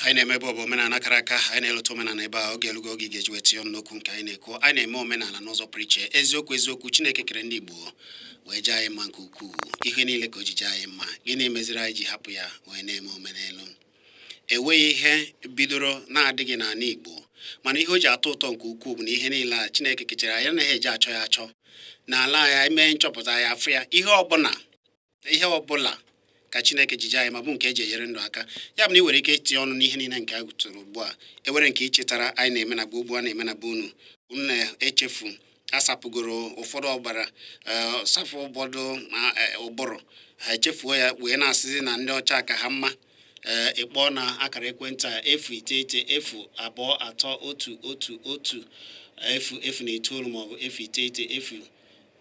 Aine mebo menana karaka aine loto menana eba oge lugo oge gejueti on no kun kai neko aine mo menana nozo preacher eziokwu Chineke kere ndị Igbo wee jaa ịma nke ukwuu ihe niile ka o ji jaa ịma gịnị meziri anyị ji hapụ ya wee na-eme omenelu enweghị ihe bidoro na-adịghị n'ala Igbo mana ihe o ji atọ ụtọ nke ukwuu bụ na ihe niile a Chineke kechara ya na eji achọ ya achọ n'ala ya ime nchọpụta ya afọ ya ihe ọbụla ka Chineke ji jaa ịma bụ nke eji enyere ndụ aka ya bụ na ị nwere ike itinye ọnụ n'ihe niile nke a gụtụrụ ugbu a ewere nke ichetara anyị na-eme na gbogbo a na-eme na be unu na-echefu asapụgoro ụfọdụ ọbara safụ ụbọdụ ụbụrụ ha echefuo ya wee na-asịzi na ndị ọcha ka ha mma ịkpọ na akara ekwentị a 09913110111 maọbụ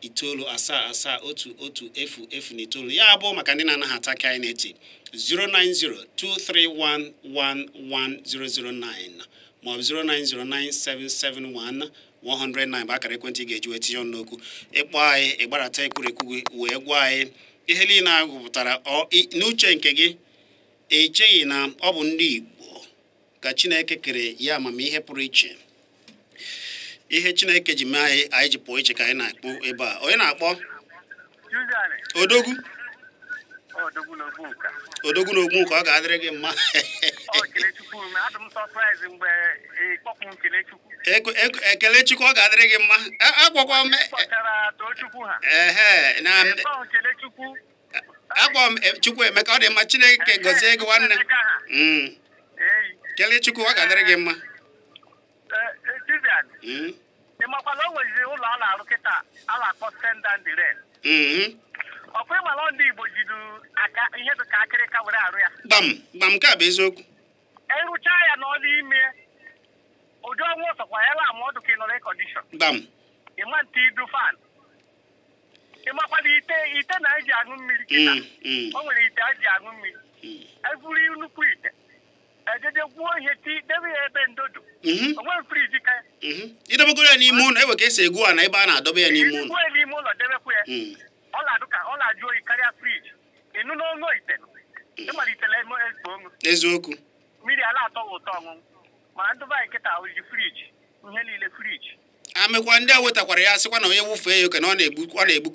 09977711109 ya abụọ maka ndị na-anaghị ata ka anyị na-eti 09023111009 maọbụ 0909771 109 bụ akara ekwentị ga-eji wee tinye ọnụ n'okwu ịkpọ anyị ịgbarata ekwurekwu wee gwa anyị ihe niile a gụpụtara n'uche nke gị echeghị na ọ bụ ndị Igbo ka Chineke kere ya amamihe pụrụ iche ihe Chineke ji mee anyị ji pụọ iche ka anyị na-akpọ ebe a onye na-akpọ Odogwu n'ogbu ka ọ ga-adịrị gị mma ekele Chukwu ọ ga-adịrị gị mma akpọkwa m akpọ m Chukwu Emeka ọ dị mma Chineke gọzie gị nwanne kelee Chukwu ọ ga-adịrị gị mma ịmakwala o nwezi ụlọ a na-arụ kịta a na-akpọ Stand and Rail ọkwa ịmala ndị Igbo jidu aka ihe dị ka akịrịka were arụ ya gbam nke a bụ eziokwu ịrụcha ya n'ọlụ ime ụdị ọnwụ ọsọkwa ya la ama ọdụ ka ị nọrọ kọndishọn ịma ntị idu fan ịmakwala ite na eji aṅụ mmiri kịta o nwere ite eji aṅụ mmiri eburu nnukwu ite ejeje gwuo ihe debe ya ebe ndodo onwe friji ka idebegoro ya n'ime ụlọ ewe ka esi egwu a na ebe a na-adọba ya n'ime ụlọ n'ime ụlọ debekwa ya ọ na-adụ ka ọ na-ajụ oyi karịa friji ịnụ n'ọṅụ ite ịmalitela ekpo ọṅụ eziokwu mmiri ala atọ ụtọ ọṅụṅụ mana ndị anyị kịta oji friji ihe niile friji amekwa ndị a wetakwara ya sịkwa na onye wufee ya oke na ọ na-egbukwa egbu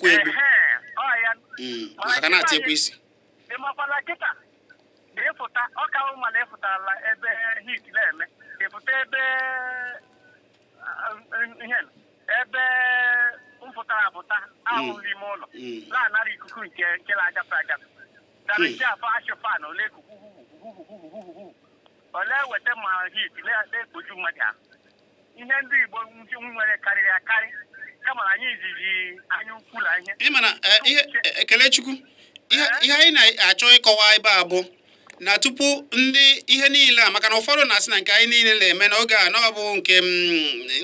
maka na-atịkwa isi ịmakwala kịta ịfụta ọka ụmala ịfụtala ebe hit na-eme ịfụta ebe mfụtara apụta ahụ n'ime ụlọ na-anara ikuku nke na-agafe agafe dara isi afọ ashịfan ole ekuku ole weta ma hit na-ekpoju mmadụ ahụ ihe ndị Igbo nwere karịrị akarị kama na anyị izizi anya ukwu na ihe ịmana ekele Chukwu ihe anyị na-achọ ịkọwa ebe a bụ na tupu ndị ihe niile a maka na ụfọdụ na-asị na nke anyị niile na-eme n'oge a na ọ bụ nke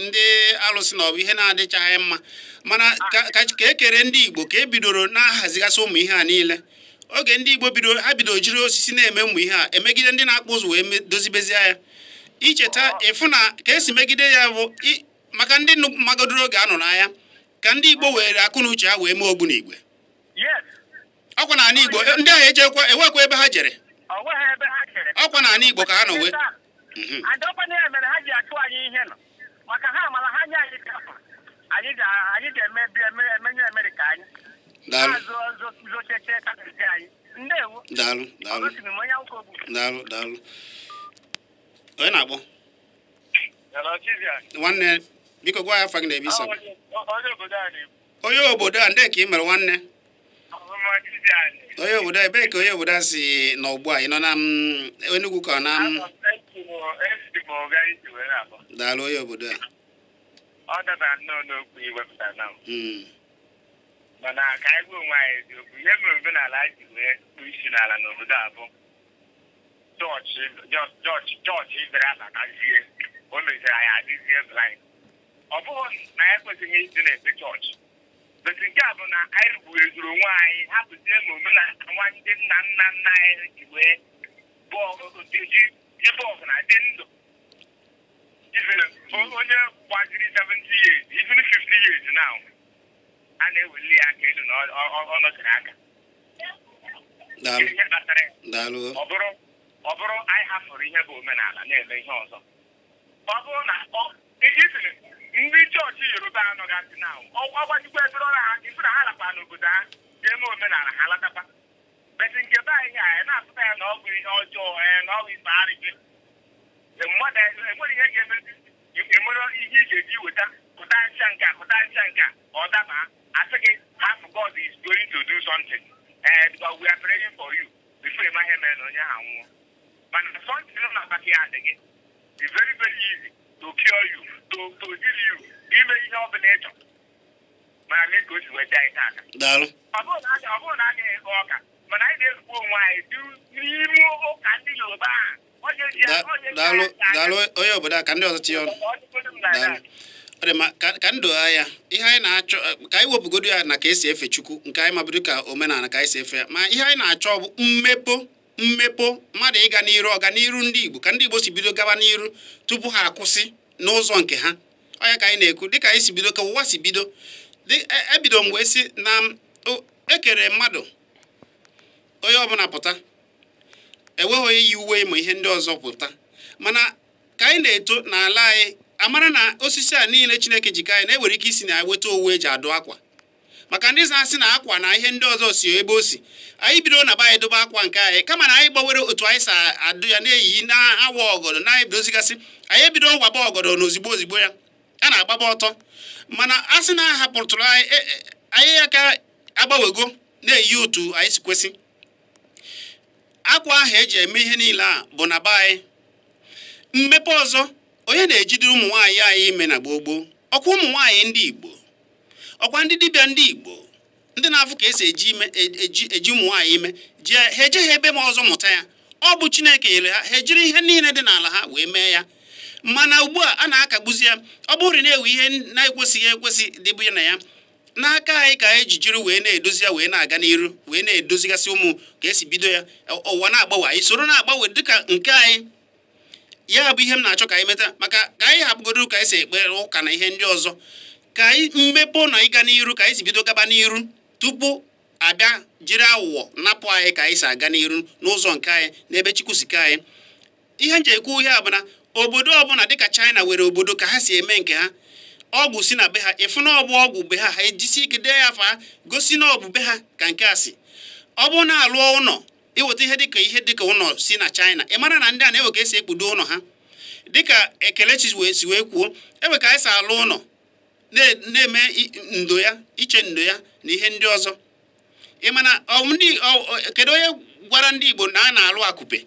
ndị alụsị na ọ bụ ihe na-adịchaghị mma mana ka ekere ndị Igbo ka e bidoro na-ahazigasị ụmụ ihe a niile oge ndị Igbo ha bidoro jiri osisi na-eme ụmụ ihe a emegide ndị na-akpụ ụzụ wee dozibezie ya icheta ịfụ na ka esi megide ya bụ maka ndị magodoro oge anọ n'anya ka ndị Igbo were akụ na uche ha wee mee ogbu n'igwe ọkwa na ala Igbo ndị ahụ ewekwa ebe ha jere ọkwa na ala Igbo ka ha nọ wee mere ha ji achụ anyị ihe nọ maka ha mara ha nye anyị kapụ anyị ga-emenye Amerịka anyị zocheche kakịrị anyị ndewo daalụ onye na-akpọ nwanne biko gwa ya afa gị na ebe isa onye obodo a ndị ka ị mere nwanne onye obodo a ebee ka onye obodo a si n'ọgbọ a ị nọ na Enugu ka na daalụ onye obodo a ọ dabara nnọọ n'okwu iwepụta na mana ka anyị gwa onwe anyị eziokwu ihe mere omenala ji wee kpụ isi n'ala n'obodo a bụ chọọchị ibere abatazie o meziri anyị adịzie blind ọ bụghị na anyị kwesịghị ịdị na-efe chọọchị beti nke a bụ na anyị gbuezuru onwe anyị hapụzie ma omenala nwa ndị nna nna nna anyị ji wee ji bọọgụ na dị ndụ onye gbaziri 70 years even 50 years now a na-eweli ya aka elu na ọ nọchiri aka ihe kpatara ọ bụrụ anyị hafụrụ ihe bụ omenala na-eme ihe ọzọ ọ bụrụ na ndị chọọchị Yoruba anọgasị na ọgbajikwa ebere ọrụ ha ifu na ha lakwa n'obodo ha ga-eme omenala ha latakwa beti nke be anyị anyị na-apụta ya na ọ bụ ihe ọjọọ na ọ bụ ife arịgị mmadụ enwere ihe ga-emezi enwere ihe ị ga-eji weta pụtachịa nke ọ daba asị gị half God is going to do something because we are praying for you before ịmaghị eme na onye ha nwụọ mana something nọ na baki ya adịghị it's very very easy to cure you to heal you ime ihe ọ bụla ịchọ mana lee ka o si weta anyị taata ọ bụrụ na agaghị ego ọka mana anyị na-ezugbo onwe anyị n'ime ụka ndị Yoruba daalụ onye obodo a ka ndị ọzọ tinye ọnụ ọ dị ma ka ndụ ya ihe anyị na-achọ ka anyị wepụgodo ya na ka esi efe Chukwu nke anyị mabido ka omenala ka anyị si efe ya ma ihe anyị na-achọ bụ mmepe mmadụ ịga n'iru ọganiru ndị Igbo ka ndị Igbo si bido gaba n'iru tupu ha akwụsị n'ụzọ nke ha ọ ya ka anyị na-ekwu dịka anyị si bido ka ụwa si bido ebido mgbe si na ekere mmadụ onye ọbụla pụta enweghị onye yi uwe ma ihe ndị ọzọ pụta mana ka anyị na-eto n'ala anyị amara na osisi a niile Chineke jika anyị na-ewere ike isi na weta owu eji adụ akwa maka ndị na-asị na akwa na ihe ndị ọzọ si ebe o si anyị bido na be anyị dobe akwa nke anyị kama na anyị gbawere otu anyị si adụ ya na-eyi na-awa ọgọdọ na-ebidozigasị anyị ebido waba ọgọdọ na ozigbo ya a na-agbaba ọtọ mana a sị na ahapụtụrụ anyị aka agbawego na-eyi otu anyị si kwesị akwa ahụ eji eme ihe niile a bụ na be anyị mmepe ọzọ onye na-ejidere ụmụ nwaanyị anyị ime na gboo ọkwa ụmụ nwaanyị ndị Igbo ọkwa ndị dibịa ndị Igbo ndị na-afụ ka esi eji ụmụ nwaanyị ime ji ha eje ha ebe ma ọzọ mụta ya ọ bụ Chineke nyere ha ha ejiri ihe niile dị n'ala ha wee mee ya mana ugbu a na-akagbuzi ya ọ bụrụ na-ewe ihe na-ekwesịghị ekwesị dịbụ ya na ya n'aka anyị ka anyị jiri wee na-edozi ya wee na-aga n'iru wee na-edozigasị ụmụ ka esi bido ya ụwa na-agbanwe anyị soro na-agbanwe dịka nke anyị ya bụ ihe m na-achọ ka anyị meta maka ka anyị hapụgodo ka anyị si ekpere ụka na ihe ndị ọzọ ka anyị mmepe na ịga n'iru ka anyị si bido gaba n'iru tupu abịa jiri aghụghọ napụ anyị ka anyị si aga n'iru n'ụzọ nke anyị n'ebe Chukwu si ka anyị ihe nje ekwu ihe bụ na obodo ọbụla dịka China were obodo ka ha si eme nke ha ọgwụ si na be ha ịfụ na ọbụ ọgwụ be ha ha ejisi ike dee ya afa gosi na ọbụ be ha ka nke a si ọ bụ na alụọ ụlọ iweta ihe dịka ụlọ si na China ị mara na ndị a na-ewe ka esi ekpudo ụlọ ha dịka Ekelechi si wee kwuo ewe ka anyị si alụ ụlọ na-eme ndo ya iche ndo ya na ihe ndị ọzọ ị mana kedu onye gwara ndị Igbo na a na-alụ akụpe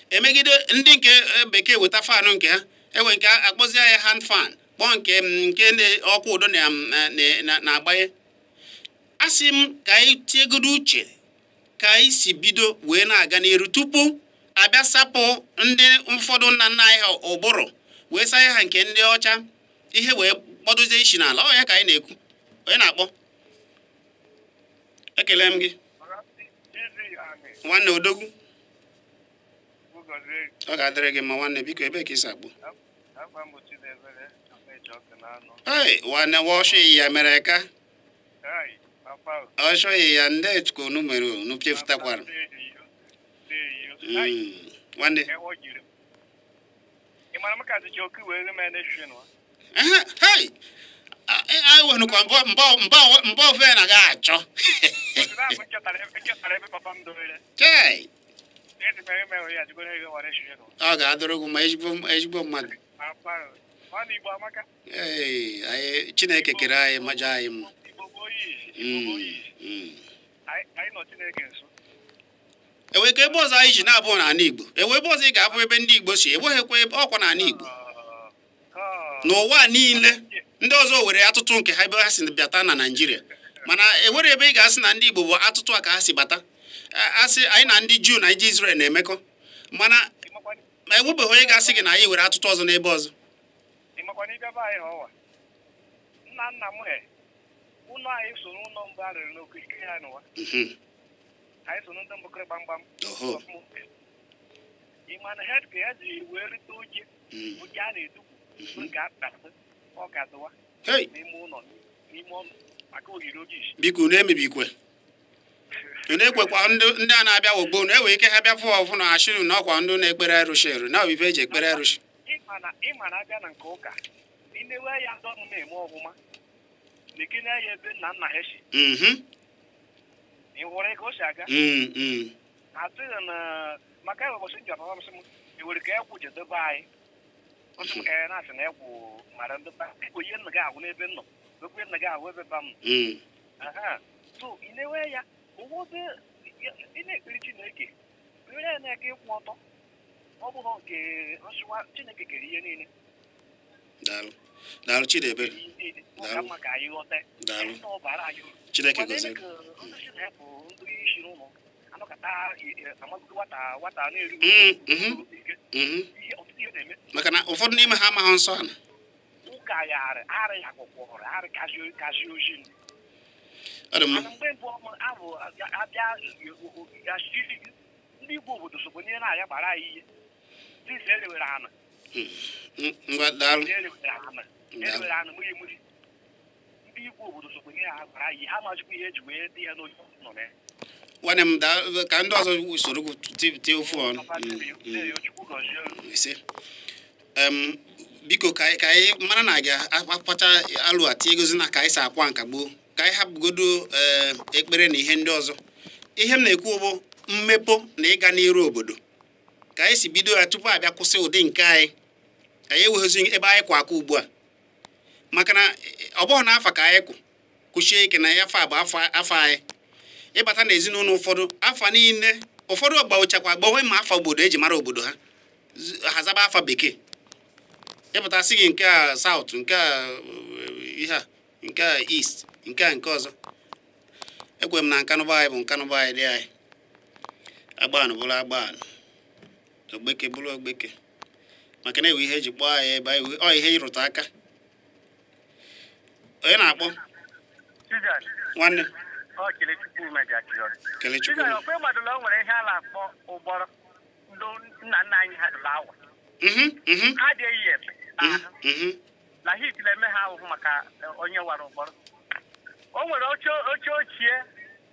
emegide ndị nke bekee weta fanụ nke ha ewe nke akpọzie ya hand fan kpọọ nke ọkụ ụdọ na-agbanye asị m ka anyị tiegodo uche ka anyị si bido wee na-aga n'iru tupu abịa sapụ ndị ụfọdụ nna nna anyị ha ụbụrụ wee saa ha nke ndị ọcha ihe wee kpọdozie isi n'ala ọ ya ka anyị na-ekwu onye na-akpọ ekele m gị nwanne odogwu ọ ga-adịrị gị ma nwanne biko ebe ka isi akpụ nwanne wọshị ya mere ka ọshọghị ya ndị echukwu unu mere unu chefutakwara nwanne anyị wenukwa mba ofe na ga achọ ọ ga-adụrụ gị ma ezigbo mmadụ ee Chineke kere anyị majọ anyị mma enwe ka ebe ọzọ anyị ji na-abụ n'ala Igbo enwe ebe ọzọ ị ga-abụ ebe ndị Igbo si enweghịkwa ebe ọkwa n'ala Igbo n'ụwa niile ndị ọzọ were atụtụ nke ha ebe ha si bịata na Naịjirịa mana enwere ebe ị ga-asị na ndị Igbo bụ atụtụ a ka ha si bata asị anyị na ndị Juu na ndị Izrel na-emekọ mana enwebeghị onye ga-asị gị na anyị were atụtụ ọzọ n'ebe ọzọ ụlọ anyị so n'ụlọ mbụ arịrị n'okirikiri ya n'ụwa anyị so ndị mbụkịrị gbamgbam ịma na hed ka ya ji wee rite oche oche a na-edukwu nke akpasị ọ ga-adụwa n'ime ụlọ n'ime ọnụ maka ohiri ojii. Biko na-emebikwe na-ekwekwa ndị a na-abịa wogbo na-enwe ike ha bịa fụ ọfụ na ashịrị na ọkwa ndị na-ekpere arụsị eru na obibe eji ekpere arụsị. Ịma na abịa na nke ụka inewe ya ndị ọnụ na-eme ọhụma na-ekene ya ebe nna nna ha si ị hụrụ ka o si aga asịrị na maka ewe ụbọchị njem ọsị m ewere ka egwu jedebe anyị ọsị m ka ya na-asị na egwu mara ndị ba biko ihe nna gị ahụ n'ebe nọ ekwe nna gị ahụ ebe ba m so inewe ya ụfọdụ ị na-ekpere Chineke kpere ya na-eke ịkwụ ọtọ ọ bụghị nke nsụwa Chineke kere ihe niile. Daalụ Chidebere. Maka anyị ghọta ọbara anyị Chineke gọzie. Ndị si na bụ ndị isi n'ụlọ anọkọta amagogo nwata na-eri ọtụtụ ihe na-eme maka na ụfọdụ n'ime ha amaghị nsọ ana ụka ya arị ya akwụkwọ arị kazi ojii mgbe mbụ abụ abịa ndị Igbo obodo sokwa n'ihe na-aya gbara anyị ihe ndị ise elewere ana elewere ana mụrụ emuri ndị Igbo obodo sokwa n'ihe ha gbara anyị ha mazikwa ihe eji wee dị ya n'oge nọ na nwanne m ka ndị ọzọ usoro tie ofu ọnụ ise biko ka anyị mara na ga-akpacha alụ a tie gozi na ka anyị si akwa nka gboo ka anyị hapụgodo ekpere na ihe ndị ọzọ. Ihe m na-ekwu bụ mmepe na ịga n'iru obodo ka anyị si bido ya tupu abịa kwụsị ụdị nke anyị ka anyị eweghozi ebe anyị kwa aka ugbu a maka na ọ bụghị n'afọ ka anyị kwụchie ike na ya afọ bụ afọ anyị ịbata na ezinụlọ ụfọdụ afọ niile ụfọdụ ọgbawụchakwa agbanwe ma afọ obodo eji mara obodo ha hazaba afọ bekee ịpụtasị gị nke a saụt nke a ihe a nke a east nke a nke ọzọ ekwe m na nkanụba anyị bụ nkanụba anyị dị anyị agbanụ bụrụ agbanụ ogbeke bụrụ ogbeke maka na ewe ihe eji kpọọ anyị ebe anyị ọ ihe ịrụta aka onye na-akpọ nwanne Kelechukwu okwe madụla o nwere ihe a na-akpọ ụgbọrọ ndị nna nna anyị ha dụla awa ha dị eyi ebe na hit na-eme ha ahụhụ maka onye wara ụgbọrọ. O nwere oche ochie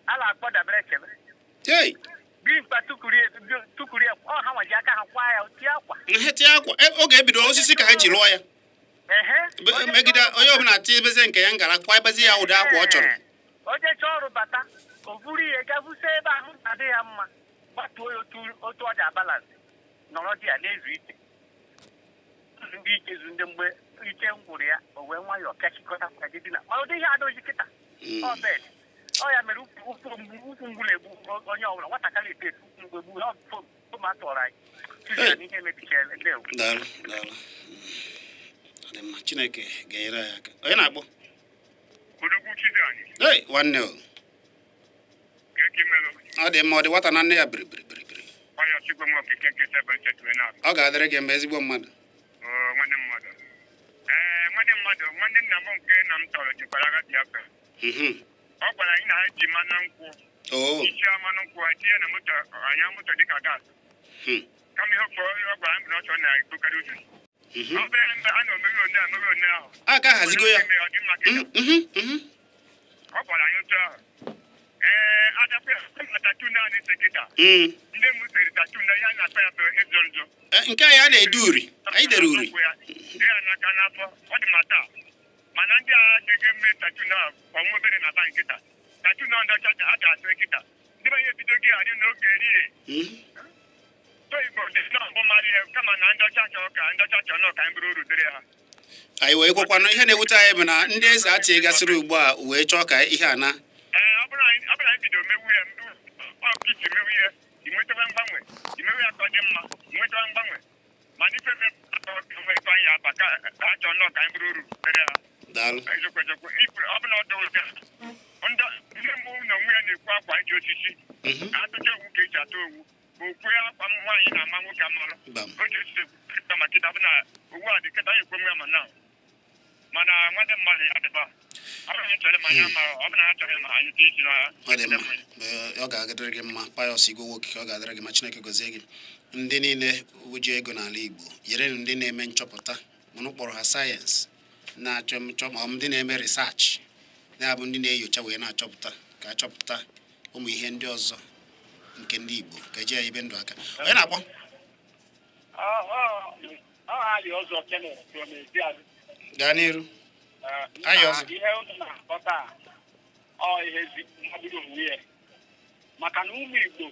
a na-akpọ dabere chebe bi mkpa tukuri ọ ha nwaji aka ha kwa ya tie akwa oge ebido osisi ka ha ji lụọ ya megide onye ọbụla tie ebeze nke ya ngara kwa ebezi ya ụdị akwa ọ chọrọ oje chọọ ọrụ bata o buru ihe gabusa ebe ahụ adị ya mma gbatuo ya otu ọ dị abalansị nọrọ dị ya na-ezu ike ndị ikezu ndị mgbe ike ngwụrụ ya o wee nwayọọ pịachikọta kwagidina ma ụdị ihe adịghị kịta ọbed ọ ya mere ukwu mgbu na-egbu onye ọbụla nwatakịrị ete mgbe gbu ọma tụrụ anyị n'ihe mebichara ndị egwu. Daalụ Chineke ga-enyere anyị aka. Onye na-akpọ nwanne ọ dị mma ọ dị nwata na nne ya biri ọ ga-adịrị gị mgbe ezigbo mmadụ nwanne nna m nke nna m tọrọ jikwara agha Biafra ọ gwara anyị na ha ji mmanụ nkwụ isi mmanụ nkwụ ha tinye na moto anya moto dịka gas kama ihe ọ gwara m na ọ chọrọ na-ekpokarị uju ọ bụrụ mgbe a na-omeri onye ahụ a ka hazigo ya ọ gwara anyị otu ahụ adakwa tatu naanị sekịta ndị m siri tatu na ya na-akpa ya ịzọ nzọ nke a na-ede uri anyị dere uri ya n'aka n'afọ ọ dị ma taa mana ndị agha ga-ege mme tatu na ọnwa obere na ba nkịta tatu na ndị ọcha a ga-atụ nkịta ndị be ya ebido gị adị n'oge erie so Igbo dị na ọgbụmarị ya kama na ndị ọcha chọrọ ka ndị ọcha chọrọ na ọka anyị bụrụ uru dịrị ha anyị wee kwekwanụ ihe na-ewute anyị bụ na ndị eze atịgasịrị ugbu a wee chọọ ka ihe a na ọ bụrụ anyị bido mewu ya ọkịchi mewu ya inwetawa mgbanwe imewu ya ka ọ dị mma inwetawa mgbanwe mana ifefe ife anyị aba ka ha chọrọ nnọọ ka anyị bụrụ uru dịrị ha daalụ ezokwejekwe ọ bụla ọ dọwụta ndị mbụ na onwe ya na-ekwu akwa iji osisi ka atụcha owu ka eji atụ owu okwe akwa nwaanyị na-ama nwoke amalụ o ji osisi kịta ma kịta bụ na owu a dị kịta ya ekwe nwe ma na mana nwanne mmadụ ya dịba ọ ga-adịrị gị mma Pius Igwe nwoke ọ ga-adịrị gị ma Chineke gozie gị ndị niile wuji ego n'ala Igbo nyere ndị na-eme nchọpụta mụnụ kpọrọ ha sayensị na-achọ ma ndị na-eme research na-abụ ndị na-enyocha wee na-achọpụta ka achọpụta ụmụ ihe ndị ọzọ nke ndị Igbo ka eji ya ibe ndụ aka onye na-akpọ gaa n'iru maka na ụmụ Igbo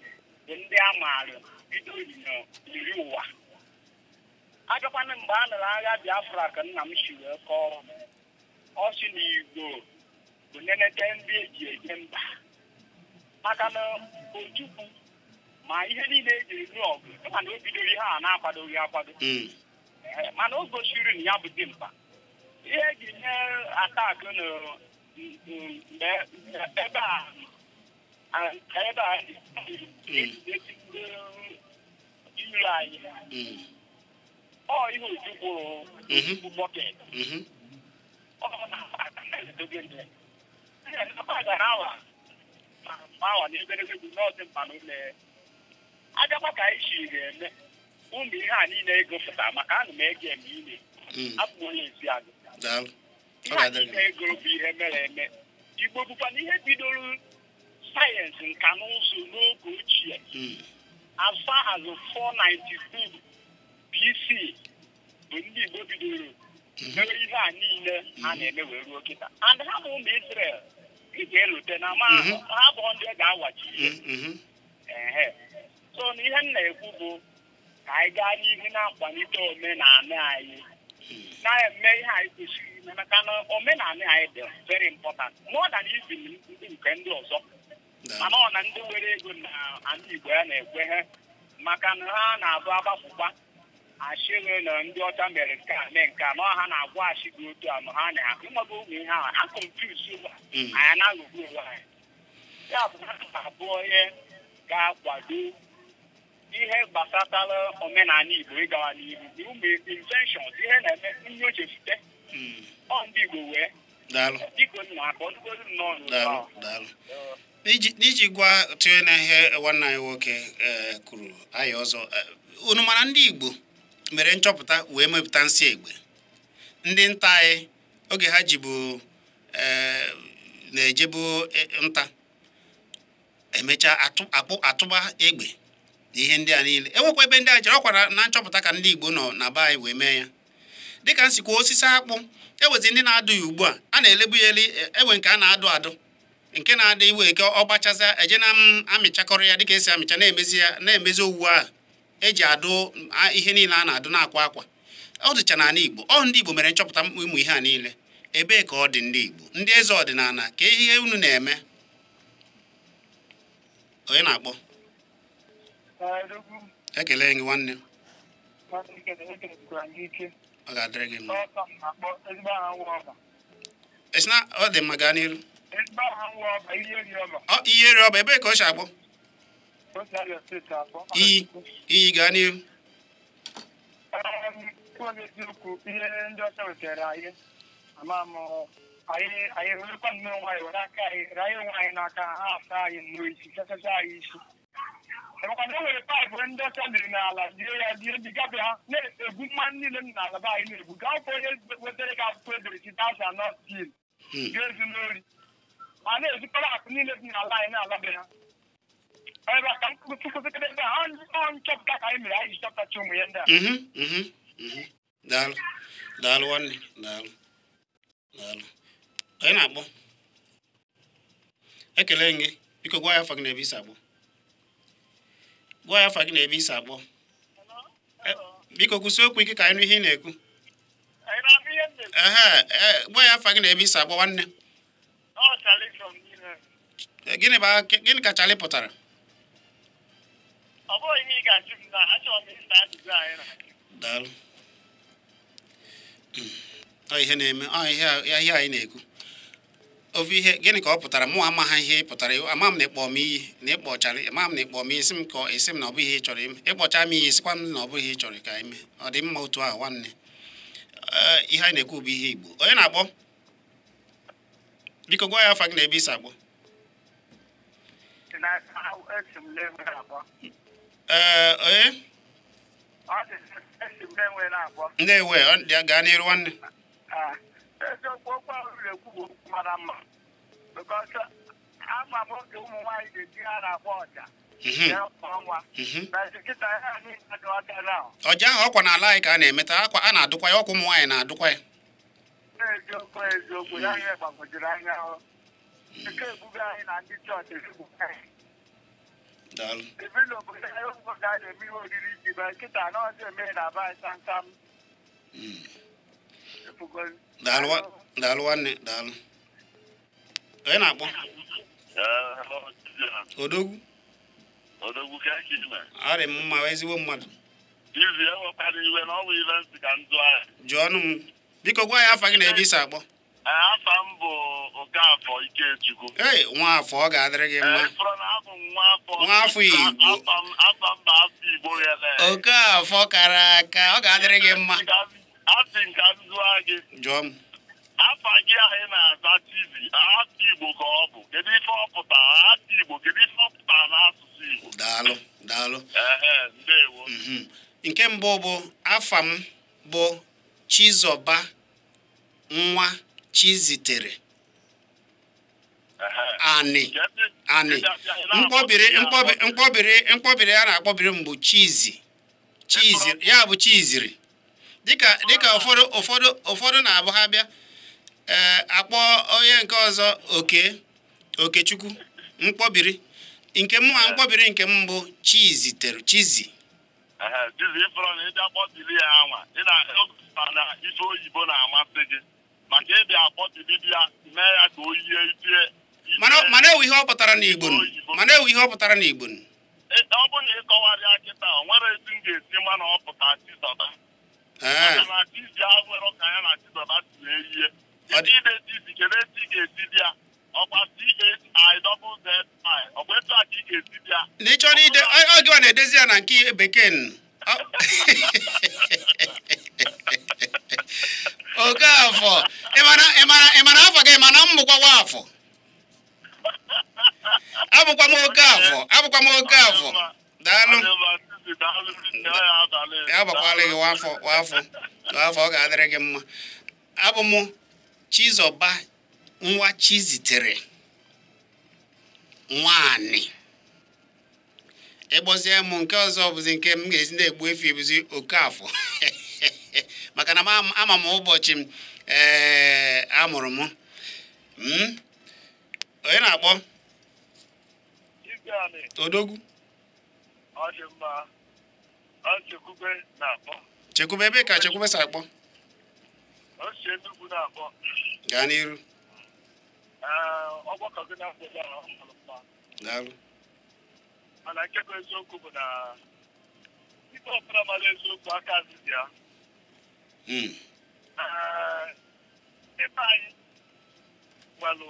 bụ ndị a maara bido iri ụwa abịakwana mgbe a nara agha Biafra ka nna m si wee kọọ ọ sị na Igbo bụ nenete ndị eji eje mba maka na Ojukwu ma ihe niile eji eri ọgụ mana o bidoro ihe a na-akwadoghị akwado mana o gosiri na ya bụ dimkpa ihe eji nye atak ebe a iri anyị ọ ihe Ojukwu bọket ọ na-edobe ndị awa n'eberegwu n'ọdị mkpa n'ụlọ abịakwa ka anyị si ga-eme ụmụ ihe a niile egopụta maka ana m ege eme ime abụ onye ezi agụ ihe a niile ego bụ ihe mere eme Igbo bụkwa na ihe bidoro sayensị nka na ụzụ n'oge ochie as far as 492 BC bụ ndị Igbo bidoro mere ihe a niile a na-eme wee ruo kịta and ha bụ ụmụ Israel ị ga-elote na ma ha bụ ndị ga-awachi ihe so na ihe m na-ekwu bụ ka anyị gaa n'ihu na-akwalite omenala anyị na-eme ihe anyị kwesịrị ime maka na omenala anyị dị very important more than even ndị nke ndị ọzọ mana ọ na ndị nwere ego na ala Igbo ya na-ekwe ha maka na ha na-abụ agbapụkwa ashịrị na ndị ọcha mere nke a mee nke a na ha na-agwa ashị gị otu a ma ha na-ahụ ịmaga ụmụ ihe ahụ ha konfuse ụwa anyị anaghịkwu onwe anyị ya bụ ha abụọ ihe ga-akwado ihe gbasatara omenala Igbo ịgawa n'ihu ụmụ inventions ihe na-eme nyochefute ọ ndị Igbo wee dịka nna aka ọdụgodu nnọọ n'iji gwa tụọ na ihe nwanne anyị nwoke kwuru anyị ọzọ unu mara ndị Igbo mere nchọpụta wee mepụta nsị egbe ndị nta anyị oge ha jibu na-ejebu nta emecha atụba egbe ihe ndị a niile enwekwa ebe ndị a jere ọkwara na nchọpụta ka ndị Igbo nọ na be anyị wee mee ya dịka nsikwa osisi akpụ ewezi ndị na-adụ ya ugbu a na-elebu ya ewe nke a na-adụ adụ nke na-adị iwe ke ọ gbachaza eje na amịchakọrọ ya dịka esi amịcha na-emezi owuwe ahụ eji adụ ihe niile a na-adụ na-akwa akwa ọ dịcha n'ala Igbo ọ ndị Igbo mere nchọpụta ụmụ ihe a niile ebee ka ọ dị ndị Igbo ndị eze ọdịnala ka ihe unu na-eme onye na-akpọ ekele gị nwanne ọ ga-adịrị gị mma esi na ọ dị mma gaa n'iru ihe ri ọba ebee ka ọ si agbọ iyi gaa n'ihu ihe ndị ọcha wetara anyị anyị werekwa nnọọ nwanyị were aka anyị ranye onwe anyị n'aka ha asa anyị nnọọ isi chachacha anyị isi emekwana o nwere paịpụ ndị ọcha dịrị n'ala die ya die bigabe ha na-egbu mmanụ niile m n'ala be anyị na-egbu ga akwụkwọ onye wetara gị akwụkwọ edere chitasa not stil ga-ezu n'ori ma na-ezikọrọ akụ niile dị n'ala anyị na-alabe ha ebe a ka mkpụkụsịkịrị ebe ha nchọpụta ka anyị mere anyị ji chọpụtachi ụmụ ya ndị a daalụ nwanne daalụ onye na-akpọ ekele gị biko gwa ya afa gị na-ebe isi agbọ gwa ya afa gị na-ebe isi agbọ biko kwụsị okwu ike ka anyị nụ ihe ị na-ekwu gwa ya afa gị na-ebe isi agbọ nwanne gịnị ka Charlie pụtara ọ bụghị ihe ị ga-achụ m na achọrọ m ịsa ajụjụ anyị na daalụ ihe na-eme ihe anyị na-ekwu ofu ihe gịnị ka ọ pụtara mụ amaghị ihe pụtara ama m na ịkpọ m iyi na ịkpọchara ama m na ịkpọ m iyi isi m ka esi m na ọ bụghị ihe ị chọrọ ime ịkpọcha m iyi sikwa m na ọ bụghị ihe ị chọrọ ka ime ọ dị mma otu ahụ nwanne ihe anyị na-ekwu bụ ihe Igbo onye na-akpọ Biko gwa ya afa gị na ebe isi akpọ. Onye? Ndewe, gaa n'iru nwanne. Eziokwu okwu ahụ na-ekwu bụ okwu mara mma. Because ama m oge ụmụ nwaanyị ga-eji ha na-akpọ ọja. Ọja ahụ ọkwa n'ala anyị ka a na-emeta akwa a na-adụkwa ya ọkwa ụmụ nwaanyị na-adụkwa ya. Eziokwu ya ihe gbagwojuru anya ahụ. Nke ebuga anyị na ndị chọọchị ebuga anyị. Daalụ. Ebe n'obodo anyị obodo anyị na-eme ihe oriri iji bịa nkịta n'ọzọ eme na aba anyị samsam. Daalụ nwanne, daalụ. Onye na-akpọ? Odogwu. Odogwu ka eke ime. Arị m mma ezigbo mmadụ. Chizzy enwekwara iwe na ọnwa iwe nsị ka ndụ anyị. Jụọ ọnụ m. Biko gwa ya afa gị na ebe isi akpọ. Afa m bụ Okafọ Ikechukwu. Ee, Nwafọ ọ ga-adịrị gị mma. Nwafọ Igbo. Afa m bụ afọ Igbo ghele. Okafọ kara aka ọ ga-adịrị gị mma. Asị nka ndụa gị. Jụọ m. Afa gị anyị na-aza Chizzy, afọ Igbo ka ọ bụ. Kedu ife ọ pụtara? Afọ Igbo, kedu ife ọ pụtara n'asụsụ Igbo? Daalụ. Ndewo. Nke mbụ bụ afa m bụ Chizọba nwa Chizitere. Ani. Mkpọbiri a na-akpọbiri m bụ Chizzy. Ya bụ Chizzy. Dịka ụfọdụ na-abụ ha bịa akpọ onye nke ọzọ Okechukwu mkpọbiri. Mkpọbiri nke m bụ Chizitere. Chizzy. Chizzy ịfọrọ na ịbịa kpọbiri ya anwa. Ị na-egosipụta na ife oyibo na-amasị gị. Maka ịbịa akpọbiri ya mee ya ka o yie ife. Mana ewu ihe ọ pụtara n'Igbo. Ọ bụ na ịkọwara ya kịta o nwere ezi m ga-esi ma na ọ pụta Chizọba. Na Chizzy ahụ nwere ka ya na Chizọba si eyie. Ide Chizzy kedu etu ị ga-esi bịa? Ọkwa CHIZZI ọ bụ etu a ka ị ga-esi bịa? Na ịchọrọ ide oge ọ na-edezi ya na nke bekee. Okafọ. Ị mara afọ gị mana m bụkwa Nwafọ. Abụkwa m Okafọ. Daalụ. Ya gbakwala gị Nwafọ ọ ga-adịrị gị mma. Abụ m Chizọba nwa Chizitere nwaanyị. Ịgbozie m nke ọzọ bụzi nke m ga-esi na-egbu efi ebuzi Okafọ. Maka na ama m ụbọchị m amụrụ m. Onye na-akpọ? Odogwu. Chekwube ebe ka Chekwube si akpọ? Gaa n'iru. Daalụ. Mana nkekọ eziokwu bụ na ife ọbụla mara eziokwu aka azịzi ya. Ebe anyị nwere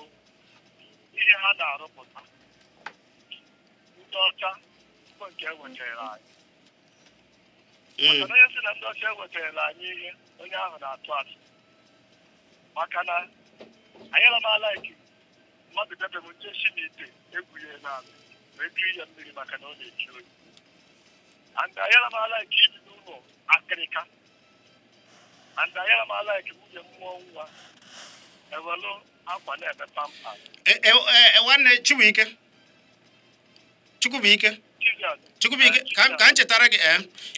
ihe ha na-arụpụta ndị ọcha nke ewetara anyị. Maka na onye si na ndị ọcha ewetara anyị ihe onye ahụ na-atụ asị. Maka na anyị alamala ike mmadụ debe m nje shi n'ite egwurie n'ala wee kiri ya mmiri maka na ọ na-eji oyi. And anyị alamala ike ibi n'ụlọ akịrịka. And anyị alamala ike nwunye mmụọ nwa ewelu akwa na-eme pampas. Nwanne Chukwubuike ka m chetara gị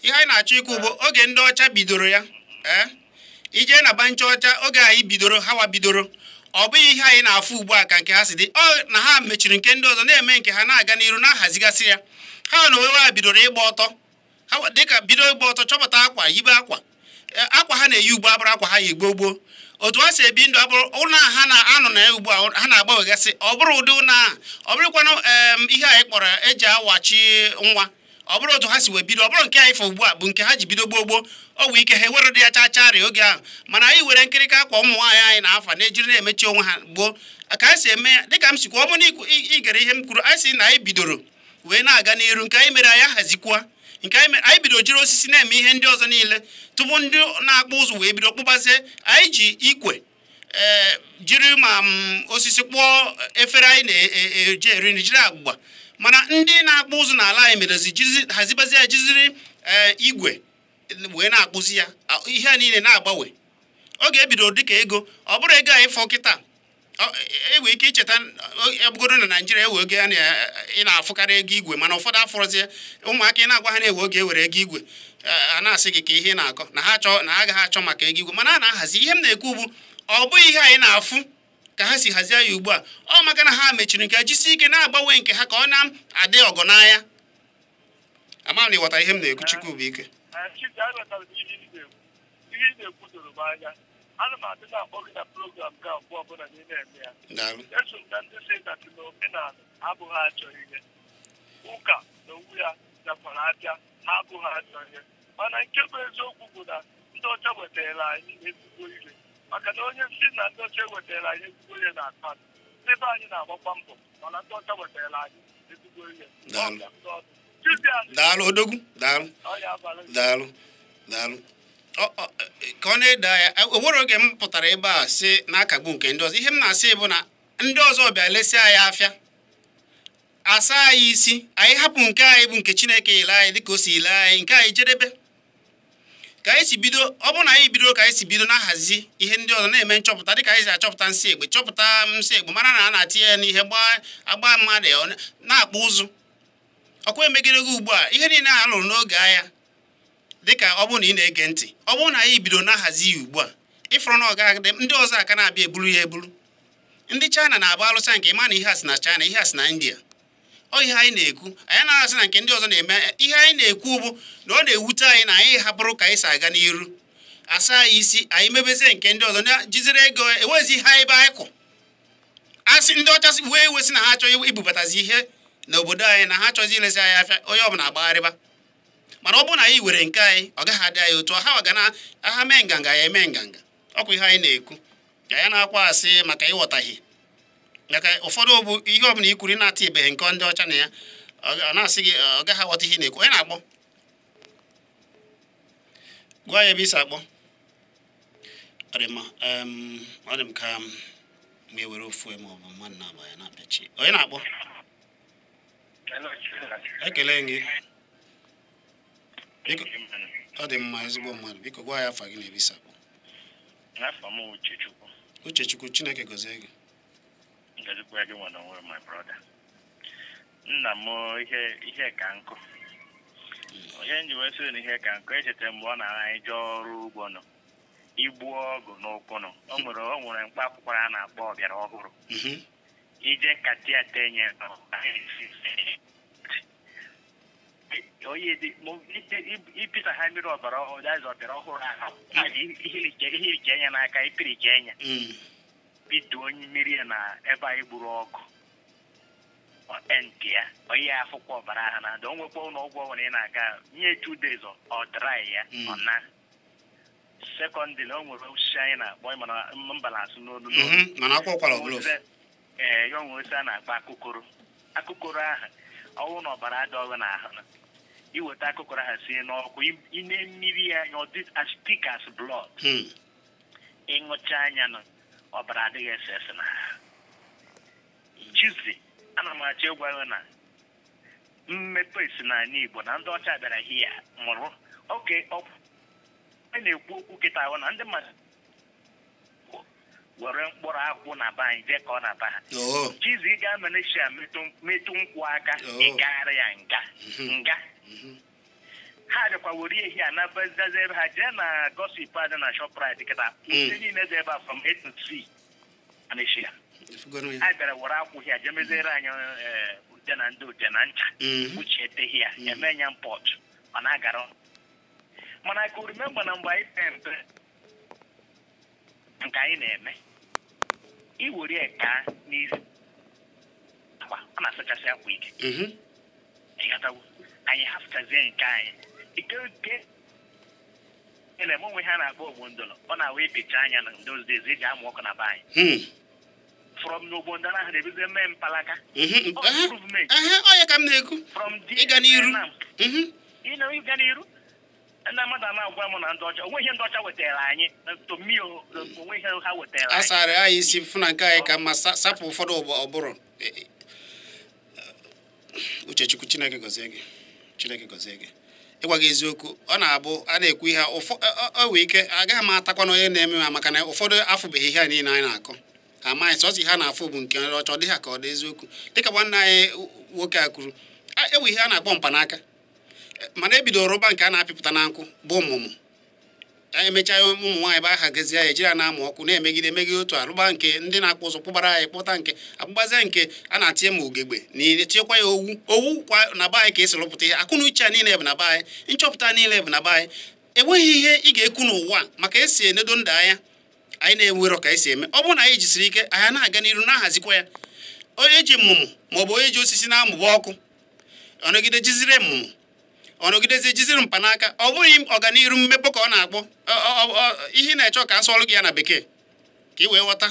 ihe anyị na-achọ ikwu bụ oge ndị ọcha bidoro ya. Ije na bancha ọcha oge anyị bidoro hawa bidoro ọ bụghị ihe anyị na-afụ ugbu a ka nke ha si dị na ha mechiri nke ndị ọzọ na-eme nke ha na-aga n'iru na-ahazigasị ya. Ha na onwe ha bidoro ịgba ọtọ ha dịka bido ịgba ọtọ chọpụta akwa yibe akwa ha na-eyi ugbo abụrụ akwa ha yi gboo otu ha si ebi ndụ abụrụ ụlọ ha na-anọ na ya ugbu a ha na-agbanwegasị ọ bụrụ ụdị ụlọ ahụ ọ bụrụkwanụ ihe anyị kpọrọ eji awachi nwa ọ bụrụ otu ha si wee bido ọ bụrụ nke anyị fọ ugbu a bụ nke ha ji bido gboo ọ wụ ike ha ewere dị ya chacharị oge ahụ mana anyị were nkirịka akwa ụmụ nwaanyị anyị na-afa na-ejiri na-emechi onwe ha gboo ka anyị si eme ya dịka m sikwa ọ bụrụ na igere ihe m kwuru anyị si na anyị bidoro wee na-aga n'iru nke anyị mere anyị hazikwa nke anyị bidoro jiri osisi na-eme ihe ndị ọzọ niile tupu ndị na-akpụ ụzụ wee bido kpụbazie anyị ji ikwe jiri ma osisi kpụọ efere anyị na-eji eri nri jiri agbụgba mana ndị na-akpụ ụzụ n'ala anyị merezi hazibazi ya jiziri igwe wee na-akpụzi ya ihe a niile na-agbanwe oge ebido dịka ego ọ bụrụ ego anyị fọ kịta enwere ike icheta ebugodo na Naịjirịa ewe oge ị na-afụkarị ego igwe mana ụfọdụ afọrọzie ụmụaka ị na-agwa ha na-ewe oge ewere ego igwe a na-asị gị ka ihe na-akọ na ha agaghị achọ maka ego igwe mana a na-ahazi ihe m na-ekwu bụ ọ bụghị ihe anyị na-afụ ka ha si hazie ya ugbu a ọ maka na ha mechiri nke jisi ike na-agbanwe nke ha ka ọ na-adị ọgọ n'anya ama m na ịghọtara ihe m na-ekwu Chukwubu ike ana m adị na-akpọ gị na program ka abụọ ọbụla na ị na-eme ya eso m na ndị si na omenala abụghị achọ ihe ụka na onwe ya gakwara abịa ha abụghị achọ ihe mana nke bụ eziokwu bụ na ndị ọcha wetara anyị ezigbo ihe maka na onye si na ndị ọcha wetara anyị ezigbo ihe na-ata ebe anyị na-agbakwa mbọ mana ndị ọcha wetara anyị ezigbo ihe daalụ odogwu daalụ ka ọ na-eda ya onwere oge m pụtara ebe a si na-akagbu nke ndị ọzọ ihe m na-asị bụ na ndị ọzọ bịa lesịa anyị afịa asa anyị isi anyị hapụ nke anyị bụ nke Chineke ile anyị dịka o si ile anyị nke anyị jedebe ka anyị si bido ọ bụrụ na anyị bido ka anyị si bido na-ahazi ihe ndị ọzọ na-eme nchọpụta dịka anyị si achọpụta nsị egbe chọpụta nsị egbe mara na a na-atinye ya n'ihe agba mmadụ na-akpụ ụzụ ọkwa emegide gị ugbu a ihe niile a lụrụ n'oge agha dịka ọ bụrụ na ị na-ege ntị ọ bụrụ na anyị bido na-ahazi ya ugbu a ịfụrụ na ọ ga-adị ndị ọzọ aka na-abịa eburu ya eburu ndị China na-agba alụsa nke ịma na ihe a si na China ihe a si na India ọ ihe anyị na-ekwu anyị na-asị na nke ndị ọzọ na-eme ihe anyị na-ekwu bụ na ọ na-ewute anyị na anyị hapụrụ ka anyị si aga n'iru asa anyị isi anyị mebezie nke ndị ọzọ jizere ego ewezi ihe ebe anyị kwụ asị ndị ọcha wee wesị na ha achọghị ibubatazi ihe n'obodo anyị na ha achọghịzi ilezi anyị afịa onye ọbụla agbagharịba mana ọ bụrụ na anyị were nke anyị ọ gaghị adị anyị otu ha ga na agha mee nganga ya eme nganga ọkwa ihe anyị na-ekwu ka ya na-akwa asị maka ịghọtaghị maka ụfọdụ bụ ihe ọbụla ikwuri na-ata ibeghị nke ndị ọcha na ya ọ na-asị gị ọ gaghị aghọta ihe na-ekwu onye na-akpọ gwa ya ebe isi akpọ ọ dị mma ọ dị m ka m ga-ewere ofu ma ọ bụ mmadụ na-aba ya na-apịachi onye na-akpọ ekele gị ọ dị mma ezigbo mmadụ biko gwa ya afa gị na ebe isi akpọ Uchechukwu Chineke gozie gị nna m ihe ka nkụ onye nji wee sị na ihe ka nkụ echetara mgbe ọ na-ara anyị jee ọrụ ugbo nọ igbu ọgụ n'ụkwụ nọ o nwere mkpa akwụkwọ a na-akpọ ọbịara ọhụrụ ije katia tenye onye dị ipịta ha mmiri ọbara ọhụrụ ahụ ihirike anya n'aka ipirike anya bido onye mmiri na ebe anyị gburu ọkụ nke ya onye afụkwa ọbara ahụ na o nwekwa ụlọ ọgwụ nwere ị na-aga nye 2 days ọ dry ya ọ na sekọndịrị o nwere osisi anyị na-akpọ mana mbalansị n'olu mana akwụkwara ọbụla ya onwe osisi a na-akpọ akụkọrọ ahụ ọnwụ na ọbara adị ọgụ n'ahụ na iweta akụkọrọ ahụ sie n'ọkụ ine mmiri ya anya as thick as blood ịṅụcha anya na ọbara adịghị ese ese na Chizzy ana m achọ ịgwa na mmepe si n'ala Igbo na ndị ọcha bịara hia mụrụ oke a na-ekwu okwu kịta ahụ na ndị mmadụ were mkpụrụ akwụ na be anyị jee ka ọ na-aba ha Chizzy gaa Malaysia metụ nkwụ aka ịgagharị ya nga ha bịakwa were ehi a nabazazi ebe ha jee na gossip adị na Shoprite kịta ndị niile dị ebe a from A to C Malaysia a bịara were akwụ hia jee meziere anyị ute na ndị ute na ncha kpuchietehi ya eme nya mpọt ọ na-agara mana ka remember na mgbe anyị pe mpe nke anyị na-eme iwere ka n'izu ọ na-asachasị akwa ike ịghọtawo anyị hafụtazie nke anyị ike na-eme onwe ha na-akpọ ogbondolo ọ na-awa epecha anya na those days eji amụ ọkụ na be anyị from n'ogbondolo ahụ na-ebido mee mpalaka onye ka m na-ekwu ịga n'iru ịga n'iru ndị mmadụ na-agwa m na ndị ọcha onwe ihe ndị ọcha wetara anyị tomio onwe ihe ha wetara anyị asara anyị isi fụ na nke anyị ka mma sapụ ụfọdụ ọbụrụ Uchechukwu Chineke gọzie gị ịgwa gị eziokwu ọ na-abụ a na-ekwu ihe o nwee ike agaghị m atakwa na onye na-eme ha maka na ụfọdụ afụbeghị ihe niile anyị na-akọ amaghị sọsọ ihe a na-afụ bụ nke ọcha ọ dị ha ka ọ dị eziokwu dịka nwanne anyị nwoke a kwuru ewu ihe a na-akpọ mpanaka mana ebidoro rụba nke a na-apịpụta na nkụ bụ ọmụmụ emechaa ụmụ nwaanyị ebe aha gazie ya ejiri na-amụ ọkụ na-emegide emegide otu arụba nke ndị na-akpụ ụzọ kpụbara anyị kpụta nke akpụgbazie nke a na-atinye ma ugegbe na tinyekwa ya owu kwa na be anyị ka esi rụpụta ihe akụ na uche niile bụ na be anyị nchọpụta niile bụ na be anyị enweghị ihe ị ga-ekwu n'ụwa maka esi enedo ndụ anya anyị na-enwero ka esi eme ọ bụrụ na anyị jisiri ike anyị na-aga n'iru na-ahazikwa ya onye ji mmụmụ maọbụ onye ji osisi na-amụba ọkụ ọnọgide jiziri mmụmụ ọnọgidezi ejiziri mpanaka ọ bụghị ọganiru mmepe ka ọ na-akpọ ihe na-echọ ka asụọlụ gị ya na bekee ka ị wee ghọta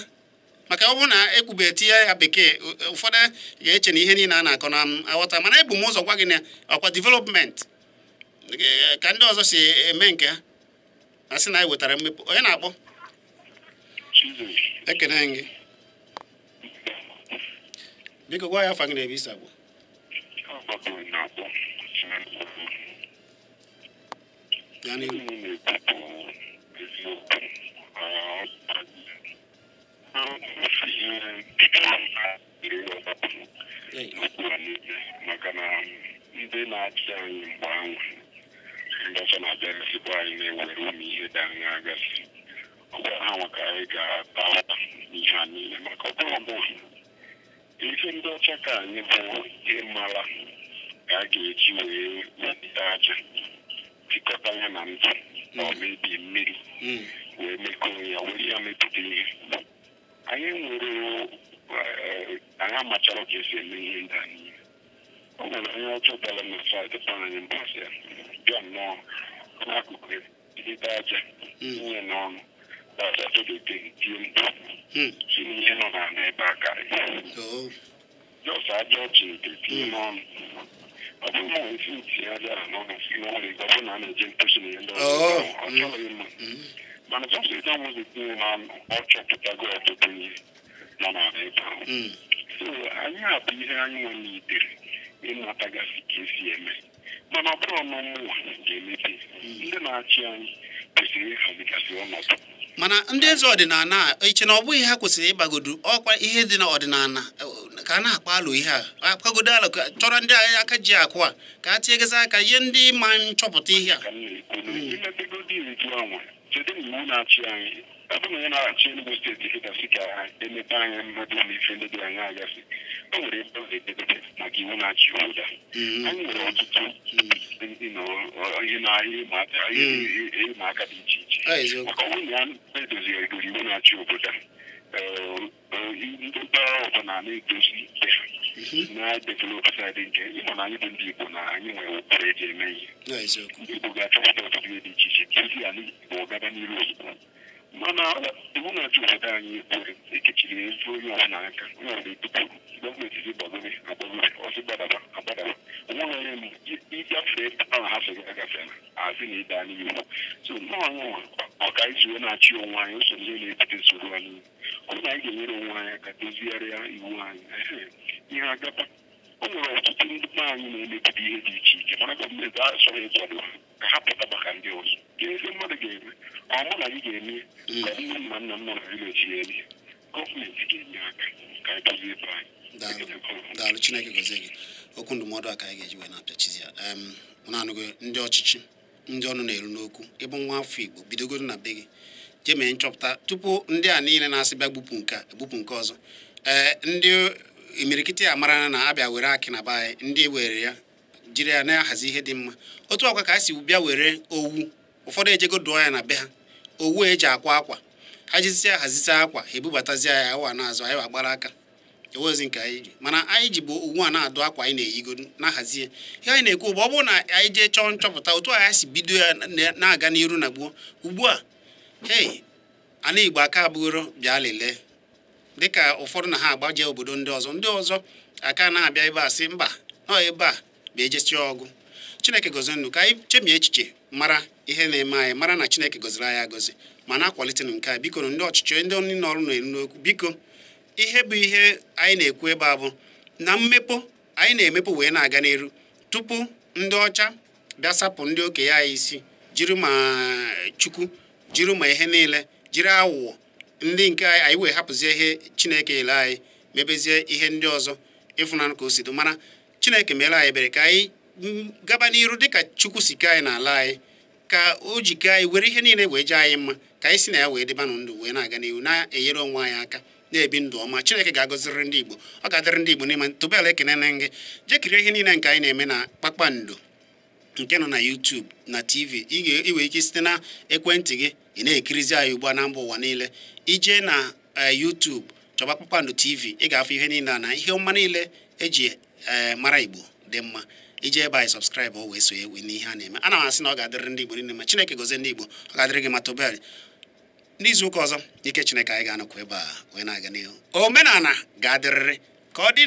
maka ọ bụrụ na ekwube tinye ya bekee ụfọdụ ga-eche na ihe niile a na-akọ na aghọta mana ebu m ụzọ gwa gị na ọkwa development ka ndị ọzọ si eme nke ha a sị na anyị wetara mmepe onye na-akpọ ekene gị biko gwa ya afa gị na ebe isi abụọ maka na ndị na-achị anyị mgbe ahụ ndị ọzọ na-abịagasịkwa anyị na-ewere ụmụ ihe dị anya agasị ọgwa ha maka anyị ga-ata ihe a niile maka ọbụrụ ihe ndị ọcha ka anyị bụ ịmara ka a ga-eji wee wepụta aja tikọta ya na ntụ na ọ mebi mmiri wee mekọọ ya were ya mepụta ihe anyị nwere anyị amachara ka esi eme ihe ndị a niile ọ nwere onye ọcha bịara na saịdị kpọrọ anyị mbọsị ya bịa nnọọ n'akụkụ ite aja tinye n'ọnụ aja todete tie mkpu si n'ihe nọ n'ala ebe a karịa jọs aja ọchị nke tinye n'ọnụ ọ bụrụ na esi ntinye aja n'ọnụ si n'ọnụ ọ bụrụ na a na-eje mkposi na ihe ndị ọzọ ọ chọghị mma mana jọs ịta nwụzi tinye n'ọnụ ọ chọpụtago ọtụtụ ihe nọ n'ala ebe ahụ so anyị abụ ihe anyị nwe n'itere ịmatagasị ka esi eme mana ọ bụrụ ọmụmụ ga-emepe ndị na-achị anyị kwesịrị ịhazigasị ọnọdụ mana ndị eze ọdịnala eche na ọ bụghị ha kwesịrị ịgbagodo ọkwa ihe dị n'ọdịnala ka a na-akpa alụ ihe a akwagodo alụ chọrọ ndị agha aka ji akụ a ka a tinyegezi aka ihe ndị ma nchọpụta ihe a imepegodi iritu anwa site na iwu na-achị anyị ebe na onye na-achị Enugu steeti kịtasị ka emepe anya mmadụ na ife ndị dị anya agasị o nwere ebe ọ ga-edebe maka iwu na-achị obodo anyị nwere ọtụtụ ihe ịma aka dị iche iche maka ọnwụ na ya edoziri egoro iwu na-achị obodo ndị mpaghara ọbụla na-edozi ikpe ha na-develop saịdị nke ịma na anyị bụ ndị Igbo na anyị nwere ụkpụrụ eji eme ihe ndị Igbo ga-achọpụta ọtụtụ ihe dị iche iche kezi ya n'Igbo ọgaba n'iru ozugbo mana iwu na-achị obodo anyị ekechiri ezi onye ọbụla aka onye ọbụla etupu gọọmenti si gbagoro ọsị gbadaba onweghị onye ịgafe ahụ ha sịrị agafela asị na ịda n'ihu so nnọọ ọka isi wee na-achị onwe anyị usoro ihe na-ebute nsogbu anyị ọ bụrụ na anyị ga-enyere onwe anyị aka dozigharịa iwu anyị ihe agaba o nwere ọtụtụ ndị be anyị na-emepụta ihe dị iche iche mana gọọmenti achọghị ịkwado ka ha pụta maka ndị ọzọ ka ezi mmadụ ga-eme ọmụ na anyị ga-eme ka nne m na nna m nọ na vileji ya eme gọọmenti ga-enye aka ka anyị dozie ebe anyị daalụ Chineke gọzie gị okwu ndụmọdụ a ka anyị ga-eji wee na-apịa Chizzy na-anụgo ndị ọchịchị ndị ọnụ na-eru n'okwu ịbụ nwa afọ Igbo bidogoro na be gị jee mee nchọpụta tupu ndị a niile na-asị bịa gbupụ nke ọzọ ndị imirikiti a mara na abịa were akị na be anyị ndị were ya jiri ya na-ahazi ihe dị mma otu ọkwa ka a si bịa were owu ụfọdụ ejego dụọ ya na be ha owu eji akwa akwa ha jizisia hazisi akwa ha ebubatazie ya awa n'azụ anyị agbara aka ewezi nke anyị ji mana anyị ji bụ owu a na-adụ akwa anyị na-eyigo na-ahazie ihe anyị na-ekwu bụ ọ bụrụ na anyị jee chọọ nchọpụta otu anyị si bido ya na-aga n'iru na gboo ugbu a ana Igbo aka abụghoro bịa lelee dịka ụfọdụ na ha agbaje obodo ndị ọzọ aka na-abịa ebe a sị mba nọ ebe a bịa ejesie ọgụ Chineke gozie unu ka anyị chemie echiche mara ihe na-eme anyị mara na Chineke goziri anyị agozi ma na-akwalite nke a biko ndị ọchịchị ndị onye n'ọrụ na-eru n'okwu biko ihe bụ ihe anyị na-ekwu ebe a bụ na mmepụ anyị na-emepụ wee na-aga n'iru tupu ndị ọcha bịa sapụ ndị okenye anyị isi jiri ma chukwu jiri ma ihe niile jiri awụwọ ndị nke anyị wee hapụzie ihe Chineke ele anyị mebezie ihe ndị ọzọ ịfụnanụ ka o si dị mana Chineke mere anyị ebere ka anyị gaba n'iru dịka Chukwu si ka anyị n'ala anyị ka o ji ka anyị were ihe niile wee jee anyị mma ka anyị si na ya wee dịba ndụ wee na-aga n'ihu na-enyere onwe anyị aka na-ebi ndụ ọma Chineke ga-agọziri ndị Igbo ọ ga-adịrị ndị Igbo n'ime tụbele ekene na gị jekiri ihe niile nke anyị na-eme na Kpakpando nke nọ na YouTube na TV iwe ike site na ekwentị gị ị na-ekirizi anyị ugbu a na mba ụwa niile ije na YouTube chọba Kpakpando TV ị ga-afụ ihe niile na ihe ọma niile eji mara Igbo dị mma ije ebe anyị subscribe o wee sonye n'ihe a na-eme ana m asị na ọ ga-adịrị ndị Igbo niile ma Chineke gozie ndị Igbo ọ ga-adịrị gị ma tobel n'izu ụka ọzọ ike Chineke anyị ga-anọkwa ebe a wee na-aga n'ihu omenala ga-adịrịrị ka ọ dị